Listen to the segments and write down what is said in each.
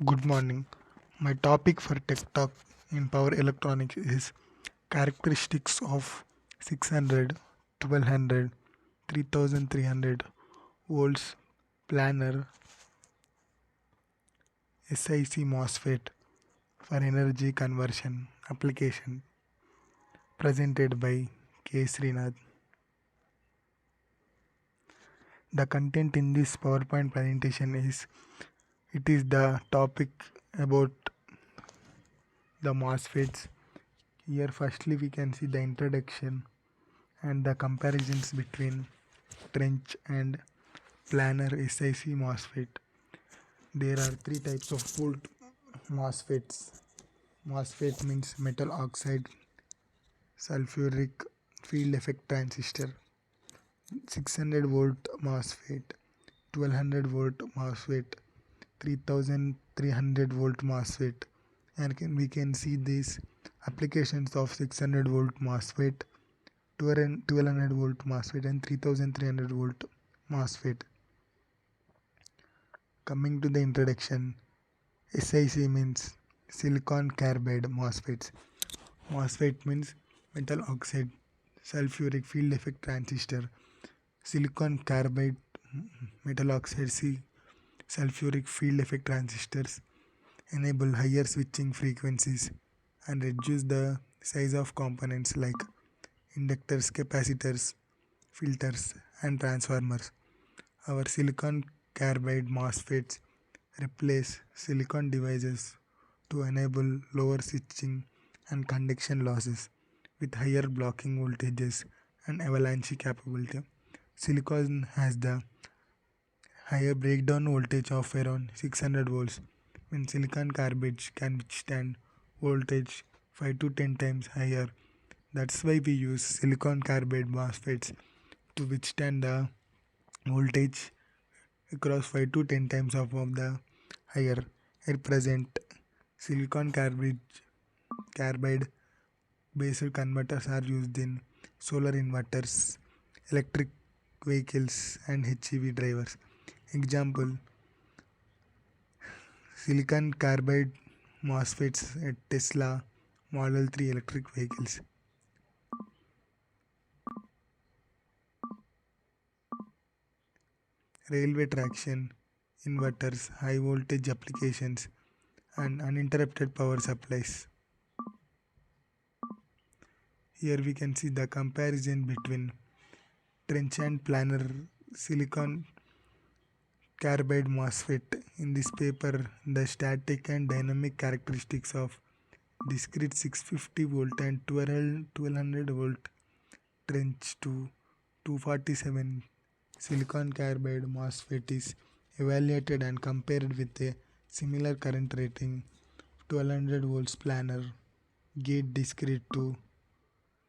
Good morning. My topic for Tech Talk in power electronics is characteristics of 600, 1200, 3300 volts planar SiC MOSFET for energy conversion application presented by K. Srinath. The content in this PowerPoint presentation is the topic about the MOSFETs. Here firstly we can see the introduction and the comparisons between trench and planar SiC MOSFET. There are three types of volt MOSFETs. MOSFET means metal oxide sulfuric field effect transistor, 600 volt MOSFET, 1200 volt MOSFET, 3300 volt MOSFET, and we can see these applications of 600 volt MOSFET, 1200 volt MOSFET, and 3300 volt MOSFET. Coming to the introduction, SiC means silicon carbide MOSFETs. MOSFET means metal oxide sulfuric field effect transistor. Silicon carbide metal oxide sulfuric field effect transistors enable higher switching frequencies and reduce the size of components like inductors, capacitors, filters, and transformers. Our silicon carbide MOSFETs replace silicon devices to enable lower switching and conduction losses with higher blocking voltages and avalanche capability. Silicon has the higher breakdown voltage of around 600 volts when silicon carbide can withstand voltage 5 to 10 times higher. That's why we use silicon carbide MOSFETs to withstand the voltage across 5 to 10 times of the higher. At present, silicon carbide based converters are used in solar inverters, electric vehicles, and HEV drivers. Example, silicon carbide MOSFETs at Tesla Model 3 electric vehicles. Railway traction, inverters, high voltage applications, and uninterrupted power supplies. Here we can see the comparison between trench and planar silicon carbide MOSFET. In this paper, the static and dynamic characteristics of discrete 650 volt and 1200 volt trench to 247 silicon carbide MOSFET is evaluated and compared with a similar current rating 1200 volts planar gate discrete to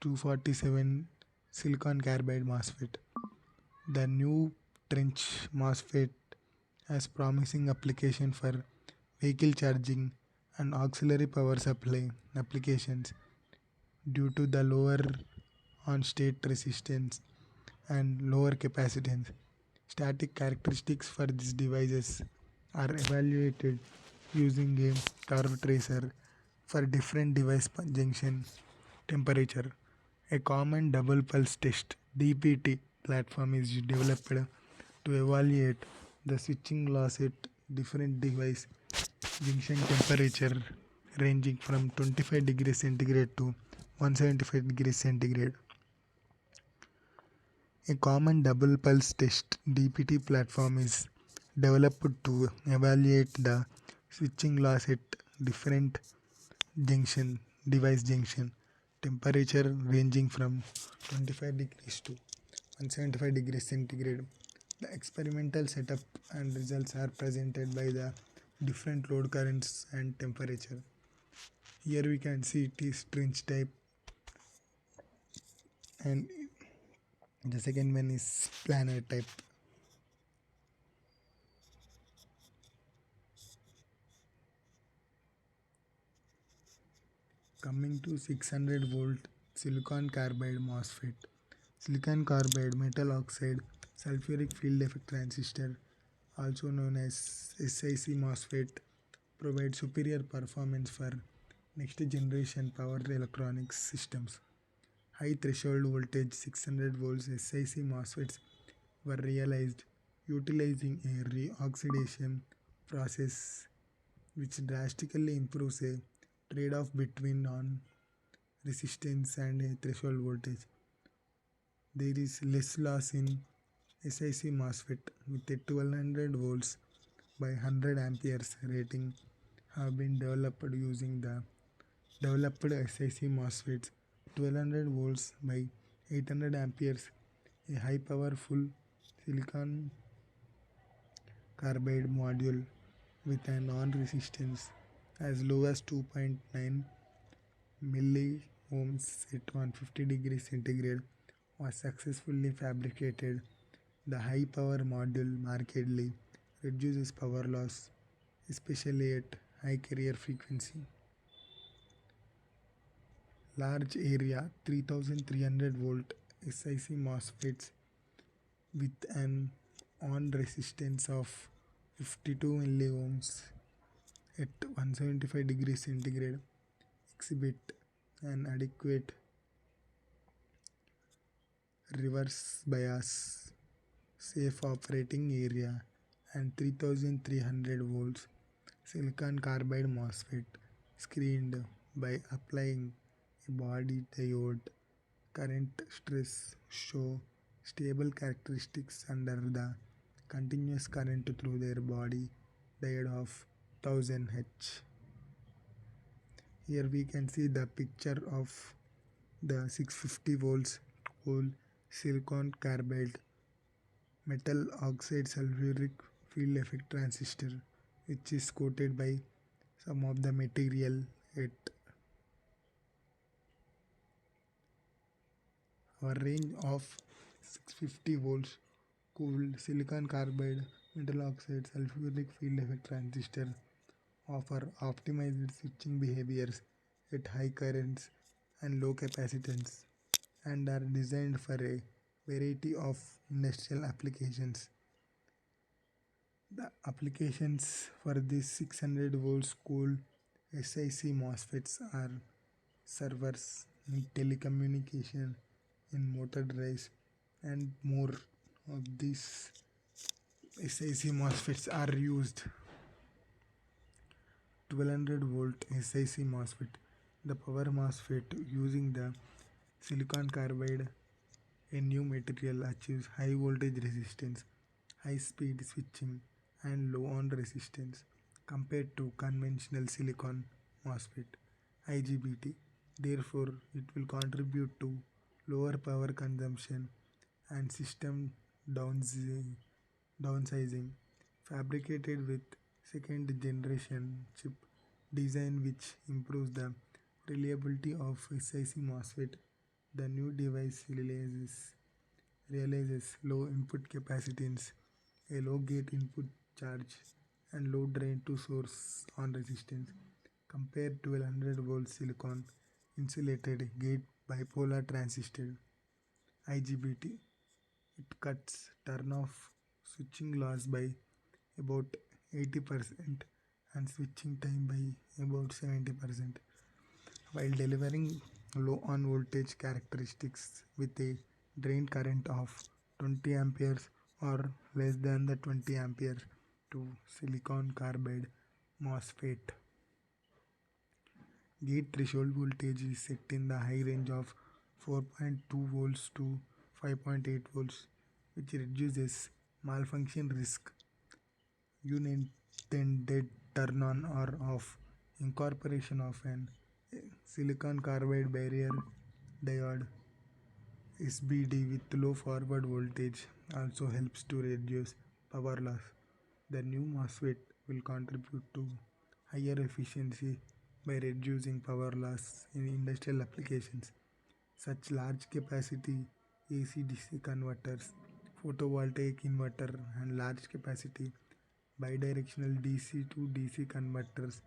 247 silicon carbide MOSFET. The new trench MOSFET has promising application for vehicle charging and auxiliary power supply applications due to the lower on-state resistance and lower capacitance. Static characteristics for these devices are evaluated using a curve tracer for different device junction temperature. A common double pulse test DPT platform is developed to evaluate the switching loss at different device junction temperature ranging from 25 degrees centigrade to 175 degrees centigrade. A common double pulse test DPT platform is developed to evaluate the switching loss at different device junction temperature ranging from 25 degrees to 175 degrees centigrade. The experimental setup and results are presented by the different load currents and temperature. Here we can see it is trench type, and the second one is planar type. Coming to 600 volt silicon carbide MOSFET. Silicon carbide metal oxide sulfuric field effect transistor, also known as SiC MOSFET, provide superior performance for next generation power electronics systems. High threshold voltage 600 volts SiC MOSFETs were realized utilizing a reoxidation process which drastically improves a trade-off between non-resistance and a threshold voltage. There is less loss in SiC MOSFET with a 1200 volts by 100 amperes rating have been developed using the developed SiC MOSFETs 1200 volts by 800 amperes, a high powerful silicon carbide module with a non-resistance as low as 2.9 milliohms at 150 degrees centigrade was successfully fabricated. The high power module markedly reduces power loss, especially at high carrier frequency. Large area 3300 volt SiC MOSFETs with an on resistance of 52 milliohms at 175 degrees centigrade exhibit an adequate reverse bias, safe operating area, and 3300 volts silicon carbide MOSFET screened by applying a body diode. Current stress show stable characteristics under the continuous current through their body diode of 1000 H. Here we can see the picture of the 650 volts whole silicon carbide metal oxide sulfuric field effect transistor, which is coated by some of the material at our range of 650 volts cooled silicon carbide metal oxide sulfuric field effect transistor offer optimized switching behaviors at high currents and low capacitance and are designed for a variety of industrial applications. The applications for these 600 volts cooled SiC MOSFETs are servers, in telecommunication, in motor drives, and more of these SiC MOSFETs are used. 1200 volt SiC MOSFET. The power MOSFET using the silicon carbide, a new material, achieves high voltage resistance, high speed switching, and low on resistance compared to conventional silicon MOSFET IGBT. Therefore, it will contribute to lower power consumption and system downsizing. Fabricated with second generation chip design which improves the reliability of SiC MOSFET, the new device realizes low input capacitance, a low gate input charge, and low drain to source on resistance compared to 100 volt silicon insulated gate bipolar transistor IGBT. It cuts turn off switching loss by about 80% and switching time by about 70% while delivering low on voltage characteristics with a drain current of 20 amperes or less than the 20 ampere to silicon carbide MOSFET. Gate threshold voltage is set in the high range of 4.2 volts to 5.8 volts, which reduces malfunction risk. Unintended turn on or off. Incorporation of an silicon carbide barrier diode SBD with low forward voltage also helps to reduce power loss. The new MOSFET will contribute to higher efficiency by reducing power loss in industrial applications such large capacity AC-DC converters, photovoltaic inverter, and large capacity bidirectional DC to DC converters,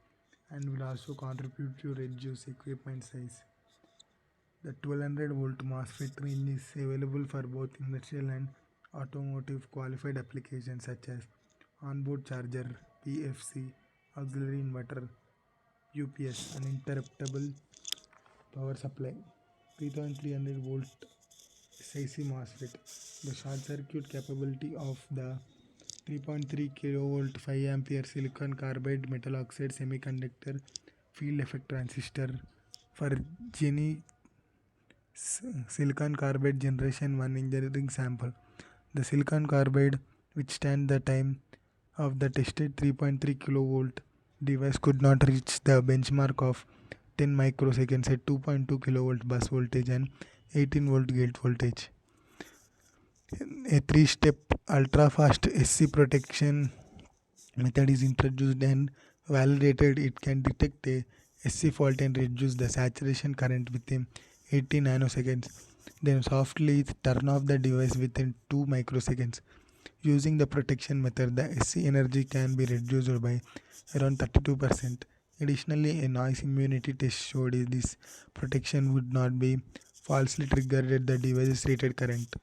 and will also contribute to reduce equipment size. The 1200 volt MOSFET range is available for both industrial and automotive qualified applications such as onboard charger, PFC, auxiliary inverter, UPS, uninterruptible power supply. 3300 volt SiC MOSFET. The short circuit capability of the 3.3 kilovolt 5 ampere silicon carbide metal oxide semiconductor field effect transistor for Genie silicon carbide generation 1 engineering sample. The silicon carbide withstand the time of the tested 3.3 kilovolt device could not reach the benchmark of 10 microseconds at 2.2 kilovolt bus voltage and 18 volt gate voltage. A three-step ultra-fast SC protection method is introduced and validated. It can detect a SC fault and reduce the saturation current within 80 nanoseconds. Then softly turn off the device within 2 microseconds. Using the protection method, the SC energy can be reduced by around 32%. Additionally, a noise immunity test showed this protection would not be falsely triggered at the device's rated current.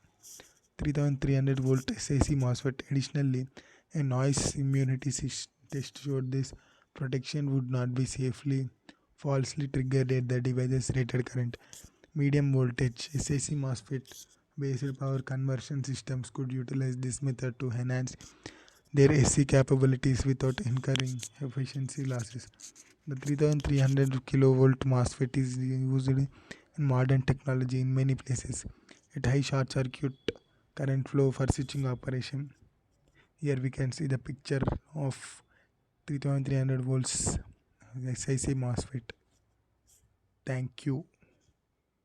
3300 volt SiC MOSFET. Additionally, a noise immunity test showed this protection would not be safely falsely triggered at the device's rated current. Medium voltage SiC MOSFET based power conversion systems could utilize this method to enhance their SC capabilities without incurring efficiency losses. The 3300 kilovolt MOSFET is used in modern technology in many places at high short circuit current flow for switching operation. Here we can see the picture of 3300 volts SiC MOSFET. Thank you.